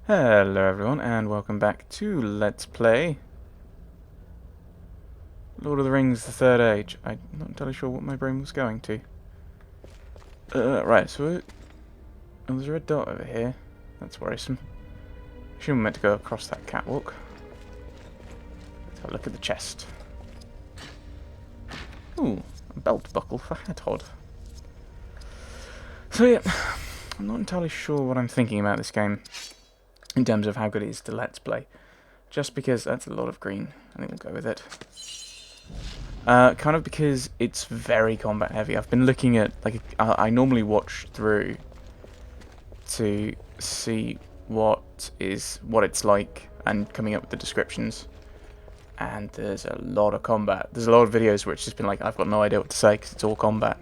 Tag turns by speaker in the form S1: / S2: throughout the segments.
S1: Hello everyone, and welcome back to Let's Play Lord of the Rings The Third Age. I'm not entirely sure what my brain was going to. Right, so... Oh, there's a red dot over here. That's worrisome. I assume we're meant to go across that catwalk. Let's have a look at the chest. Ooh, a belt buckle for Hadhod. So yeah, I'm not entirely sure what I'm thinking about this game in terms of how good it is to Let's Play. Just because that's a lot of green. I think we'll go with it. Kind of because it's very combat heavy. I've been looking at, like, I normally watch through to see what it's like and coming up with the descriptions. And there's a lot of combat. There's a lot of videos where it's just been like, I've got no idea what to say because it's all combat,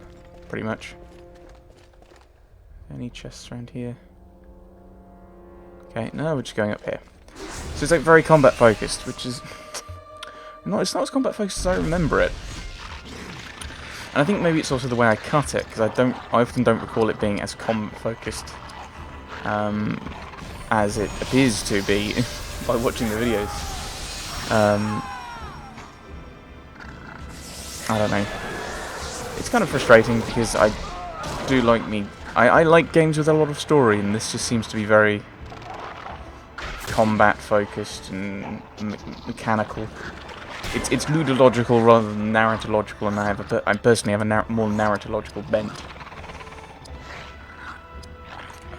S1: pretty much. Any chests around here? Okay, no, we're just going up here. So it's like very combat focused, which is it's not as combat focused as I remember it. And I think maybe it's also the way I cut it, because I often don't recall it being as combat focused as it appears to be by watching the videos. I don't know. It's kind of frustrating because I do like I like games with a lot of story, and this just seems to be very combat focused and mechanical. It's ludological rather than narratological, and I personally have a more narratological bent.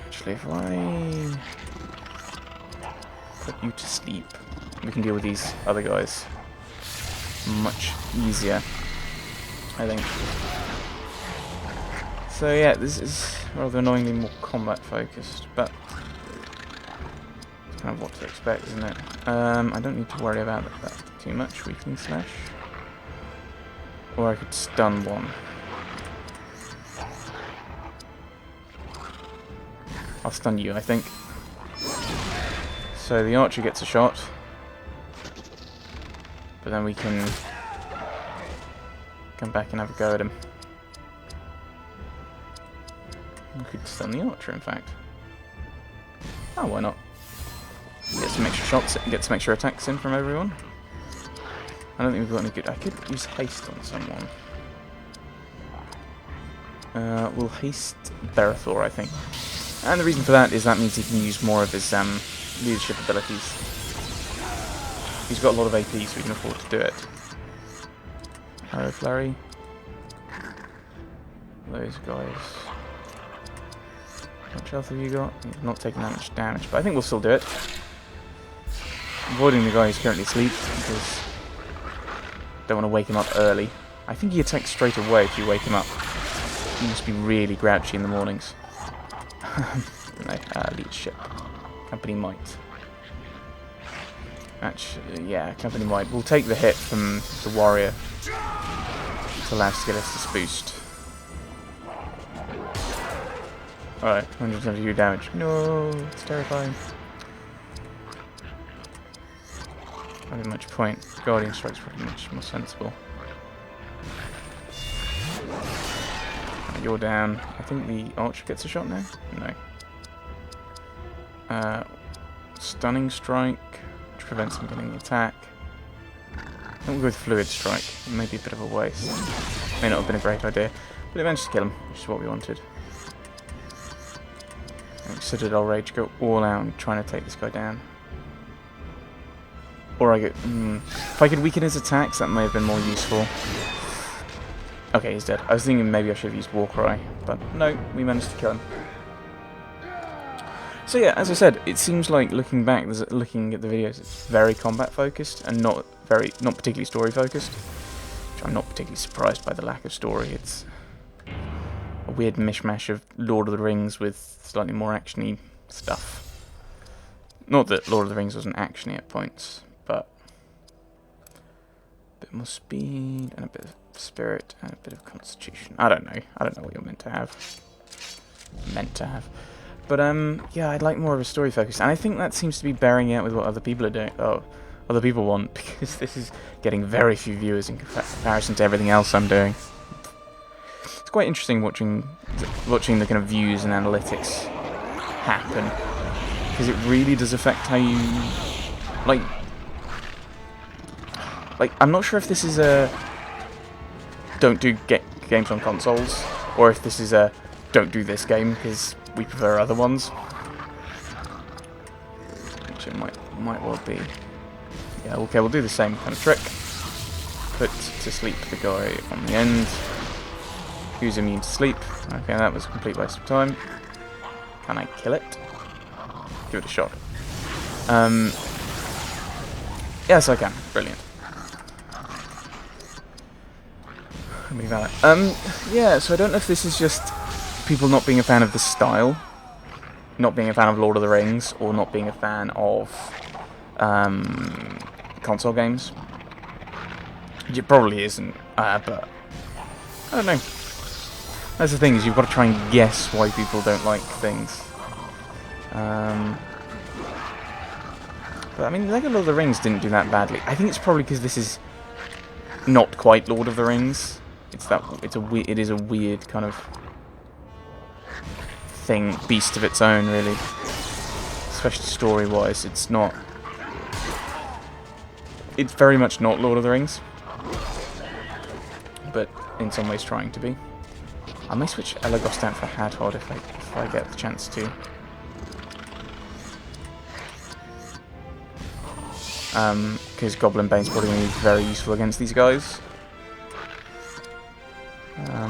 S1: Actually, if I put you to sleep, we can deal with these other guys much easier, I think. So yeah, this is rather annoyingly more combat focused, but it's kind of what to expect, isn't it? I don't need to worry about that too much. Weakling slash, or I could stun one. I'll stun you, I think. So the archer gets a shot, but then we can come back and have a go at him. We could stun the archer, in fact. Oh, why not? Get some extra shots, get some extra attacks in from everyone. I don't think we've got any good... I could use haste on someone. We'll haste Berethor, I think. And the reason for that is that means he can use more of his leadership abilities. He's got a lot of AP, so he can afford to do it. Arrow Flurry. Those guys. How much health have you got? He's not taking that much damage, but I think we'll still do it. Avoiding the guy who's currently asleep, because don't want to wake him up early. I think he attacks straight away if you wake him up. He must be really grouchy in the mornings. No, leadership. Company might. Actually, yeah, company might. We'll take the hit from the warrior to allow us to get us this boost. Alright, 172 damage. No, it's terrifying. Not in much point. Guardian Strike's probably much more sensible. You're down. I think the archer gets a shot now? No. Stunning Strike, which prevents him getting the attack. I think we'll go with Fluid Strike. It may be a bit of a waste. May not have been a great idea, but it managed to kill him, which is what we wanted. Citadel Rage, go all out and trying to take this guy down. Or I go... if I could weaken his attacks, that may have been more useful. Okay, he's dead. I was thinking maybe I should have used Warcry, but no, we managed to kill him. So yeah, as I said, it seems like looking back, looking at the videos, it's very combat focused and not particularly story focused. Which I'm not particularly surprised by the lack of story. It's a weird mishmash of Lord of the Rings with slightly more actiony stuff. Not that Lord of the Rings wasn't actiony at points, but a bit more speed and a bit of spirit and a bit of constitution. I don't know what you're meant to have. But yeah, I'd like more of a story focus, and I think that seems to be bearing out with what other people are doing. Oh, other people want, because this is getting very few viewers in comparison to everything else I'm doing. It's quite interesting watching the kind of views and analytics happen. because it really does affect how you like. I'm not sure if this is a don't do games on consoles, or if this is a don't do this game because we prefer other ones. Which it might well be. Yeah, okay, we'll do the same kind of trick. Put to sleep the guy on the end, who's immune to sleep. Okay, that was a complete waste of time. Can I kill it? Give it a shot. Yes, I can. Brilliant. Yeah, so I don't know if this is just people not being a fan of the style, not being a fan of Lord of the Rings, or not being a fan of console games. It probably isn't, but I don't know. That's the thing, is you've got to try and guess why people don't like things. But I mean, Lego Lord of the Rings didn't do that badly. I think it's probably because this is not quite Lord of the Rings. It is a weird kind of thing, beast of its own, really. Especially story-wise, it's not. It's very much not Lord of the Rings, but in some ways trying to be. I may switch Elagos down for Hadhod if I get the chance to. Because Goblin Bane's probably going to be very useful against these guys. I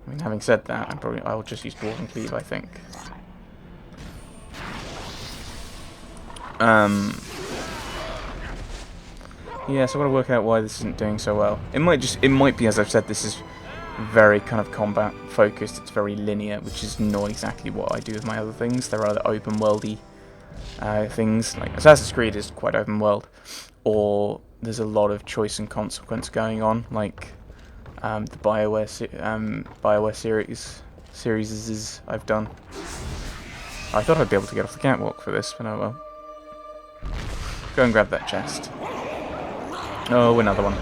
S1: mean, having said that, I'll just use Dwarven Cleave, I think. Yeah, so I've got to work out why this isn't doing so well. It might be, as I've said, this is very kind of combat focused. It's very linear, which is not exactly what I do with my other things. There are other open worldy things, like Assassin's Creed is quite open world, or there's a lot of choice and consequence going on, like the BioWare series I've done. I thought I'd be able to get off the catwalk for this, but oh well. Go and grab that chest. Oh, another one.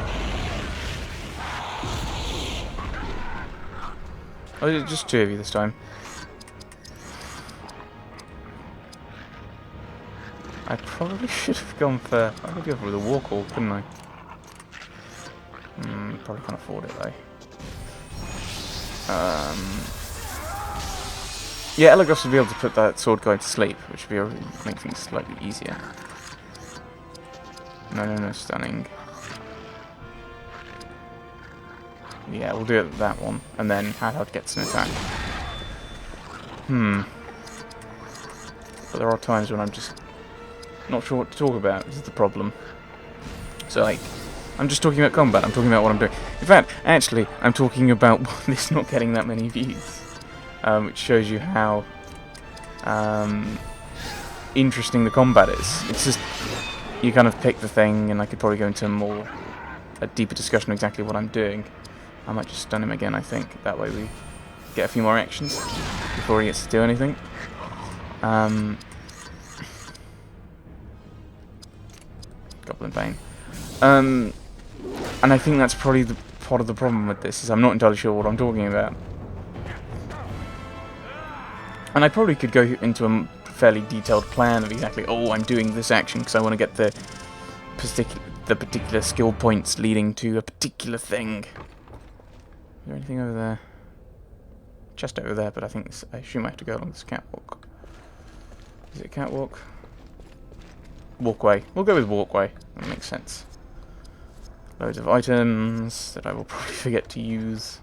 S1: Oh, just two of you this time. I probably should have gone for. I could go for the war call, couldn't I? Probably can't afford it though. Yeah, Elagos would be able to put that sword guy to sleep, which would be make things slightly easier. No, stunning. Yeah, we'll do it that one, and then Hadhod gets an attack. But there are times when I'm just not sure what to talk about. This is the problem. So, like, I'm just talking about combat. I'm talking about what I'm doing. In fact, actually, I'm talking about this not getting that many views, which shows you how interesting the combat is. It's just you kind of pick the thing, and I could probably go into a deeper discussion of exactly what I'm doing. I might just stun him again, I think. That way we get a few more actions before he gets to do anything. Goblin Bane. And I think that's probably part of the problem with this, is I'm not entirely sure what I'm talking about. And I probably could go into a fairly detailed plan of exactly, oh, I'm doing this action because I want to get the particular skill points leading to a particular thing. Is there anything over there? Just over there, but I assume I have to go along this catwalk. Is it a catwalk? Walkway. We'll go with walkway. That makes sense. Loads of items that I will probably forget to use.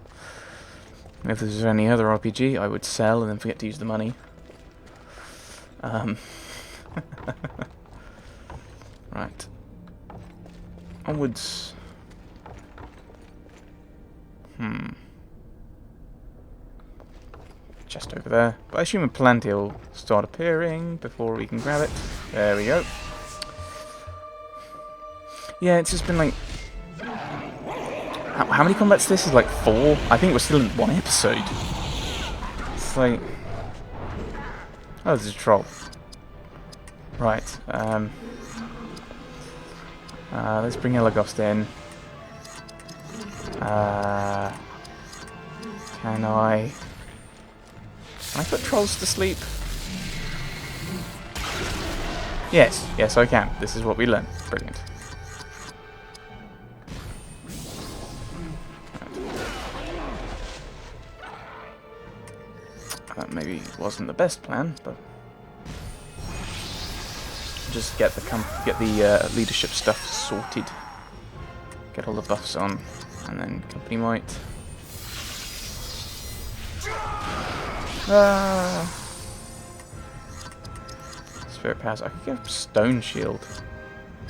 S1: If this was any other RPG, I would sell and then forget to use the money. Right. Onwards. Just over there. But I assume a Palantir will start appearing before we can grab it. There we go. Yeah, it's just been like... How many combats this is? Like 4? I think we're still in 1 episode. It's like... Oh, there's a troll. Right. Let's bring Elagos in. Can I... Can I put trolls to sleep? Yes, yes I can. This is what we learn. Brilliant. That maybe wasn't the best plan, but just get the leadership stuff sorted, get all the buffs on, and then company might. Spirit powers. I could get a stone shield.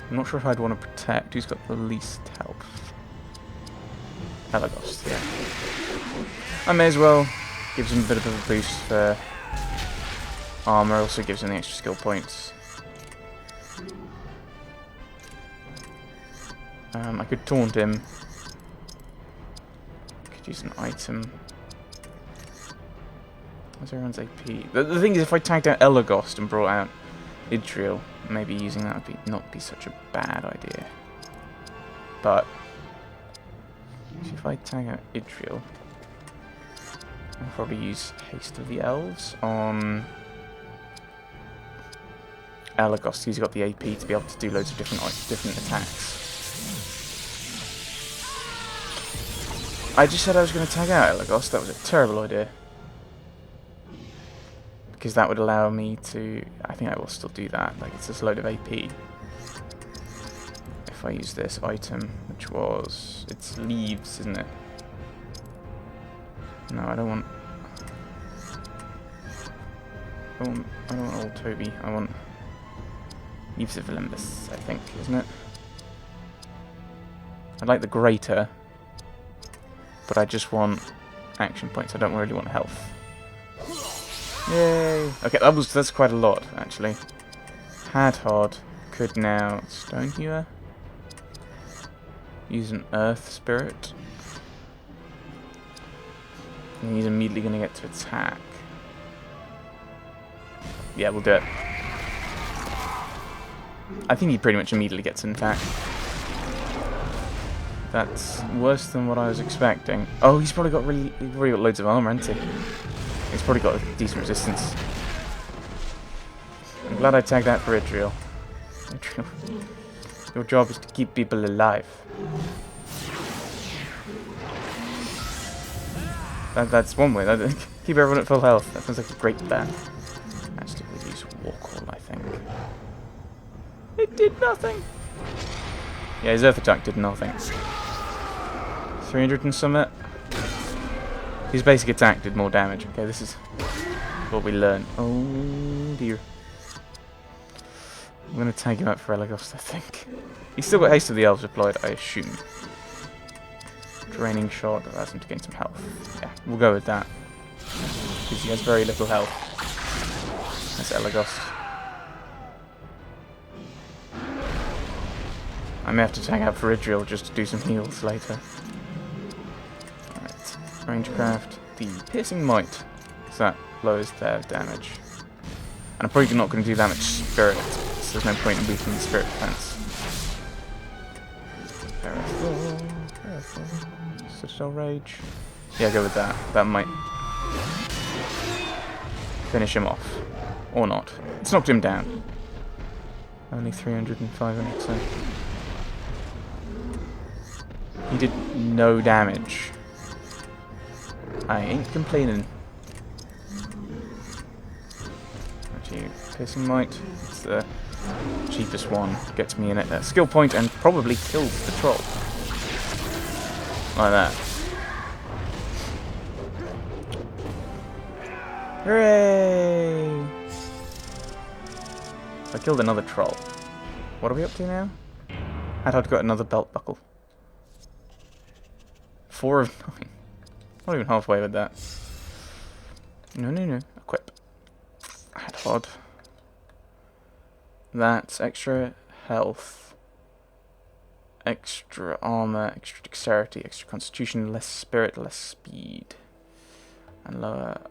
S1: I'm not sure if I'd want to protect. Who's got the least health? Elagos, yeah. I may as well. Gives him a bit of a boost for armor. Also gives him the extra skill points. I could taunt him. Could use an item. Where's everyone's AP? The thing is, if I tagged out Elagos and brought out Idriel, maybe using that would not be such a bad idea. But if I tag out Idriel, I'll probably use Haste of the Elves on Elagos. He's got the AP to be able to do loads of different attacks. I just said I was going to tag out Elagos. That was a terrible idea. Because that would allow me to... I think I will still do that. Like, it's just a load of AP. If I use this item, which was... It's leaves, isn't it? No, I don't want... I don't want old Toby. I want... Leaves of Olympus, I think, isn't it? I like the greater, but I just want action points. I don't really want health. Yay! Okay, that's quite a lot, actually. Hadhard could now Stone Hewer. Use an Earth Spirit. And he's immediately going to get to attack. Yeah, we'll do it. I think he pretty much immediately gets an attack. That's worse than what I was expecting. Oh, he's probably got loads of armor, hasn't he? He's probably got a decent resistance. I'm glad I tagged out for Idriel. Idriel, your job is to keep people alive. That's one way. Keep everyone at full health. That sounds like a great plan. Actually, we'll use Warcall, I think. It did nothing. Yeah, his Earth attack did nothing. 300 and summit. His basic attack did more damage. Okay, this is what we learn. Oh dear. I'm going to tag him out for Elagos, I think. He's still got Haste of the Elves applied, I assume. Draining Shot allows him to gain some health. Yeah, we'll go with that. Because he has very little health. That's Elagos. I may have to tag out for Idriel just to do some heals later. Alright, Rangecraft. The Piercing Might, because that lowers their damage. And I'm probably not going to do that much Spirit, so there's no point in weakening the Spirit defense. Careful. Citadel Rage. Yeah, go with that. That might finish him off. Or not. It's knocked him down. Only 300 and 500, so... He did no damage. I ain't complaining. Actually, Piercing Might. It's the cheapest one. Gets me in at a skill point and probably kills the troll. Like that. Hooray! I killed another troll. What are we up to now? I'd got another belt buckle. 4 of 9. Not even halfway with that. No. Equip. Hadhard. That's extra health, extra armor, extra dexterity, extra constitution, less spirit, less speed, and lower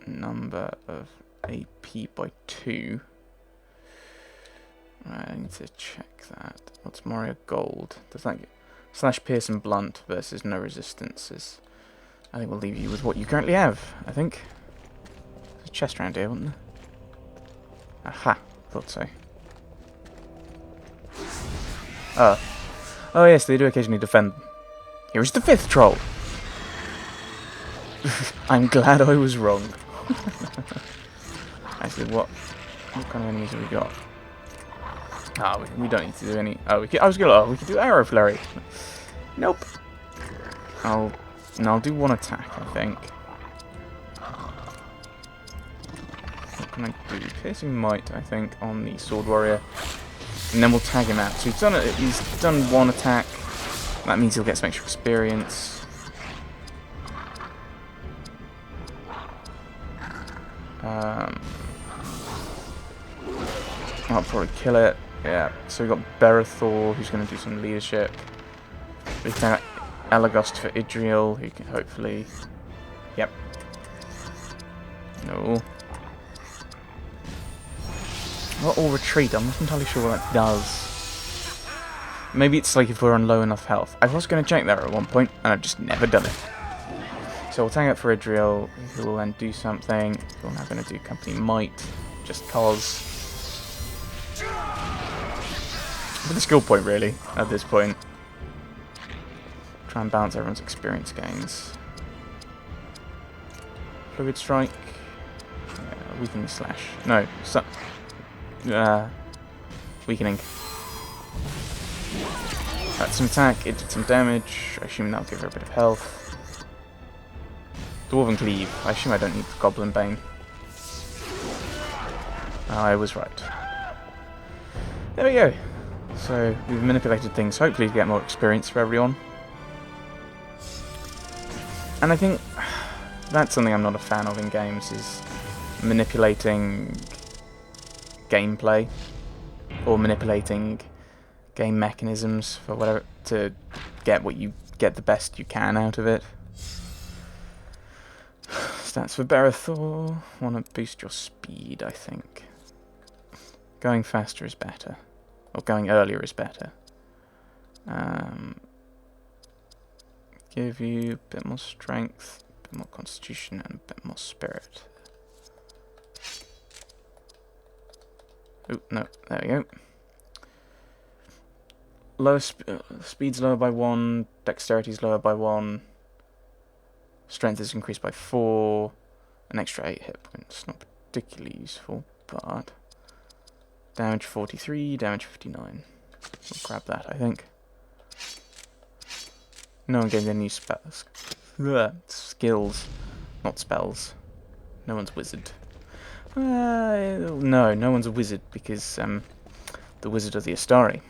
S1: number of AP by 2. Right, I need to check that. What's Moria Gold? Does that get slash pierce and blunt versus no resistances? I think we'll leave you with what you currently have, I think. chest around here, wasn't there? Aha, thought so. Oh yes, they do occasionally defend. Here is the 5th troll! I'm glad I was wrong. Actually, what kind of enemies have we got? Ah, we don't need to do any... Oh, we could do arrow flurry. Nope. I'll do one attack, I think. What can I do? Piercing Might, I think, on the Sword Warrior. And then we'll tag him out. So he's done one attack. That means he'll get some extra experience. I'll probably kill it. Yeah. So we've got Berethor, who's going to do some leadership. We've got Elagast for Idriel, who can hopefully... Yep. No. Or retreat, I'm not entirely sure what that does. Maybe it's like if we're on low enough health. I was going to check that at one point, and I've just never done it. So we'll tag up for Idriel, who will then do something. We're now going to do Company Might, just cause. With a skill point, really, at this point. Try and balance everyone's experience gains. Fluid Strike. Weakening Slash. No, weakening. That's some attack, it did some damage. I assume that'll give her a bit of health. Dwarven Cleave. I assume I don't need Goblin Bane. I was right. There we go. So we've manipulated things, hopefully to get more experience for everyone. And I think that's something I'm not a fan of in games, is manipulating gameplay or manipulating game mechanisms for whatever to get the best you can out of it. Stats for Berethor. Want to boost your speed, I think. Going faster is better, or going earlier is better. Give you a bit more strength, a bit more constitution, and a bit more spirit. Oh, no, there we go. Lower speed's lower by 1, dexterity's lower by 1, strength is increased by 4, an extra 8 hit points. Not particularly useful, but damage 43, damage 59. We'll grab that, I think. No one gained any new skills, not spells. No one's wizard. No one's a wizard because the wizard of the Astari.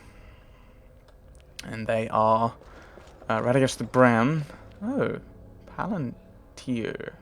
S1: And they are Radagast the Brown. Oh, Palantir.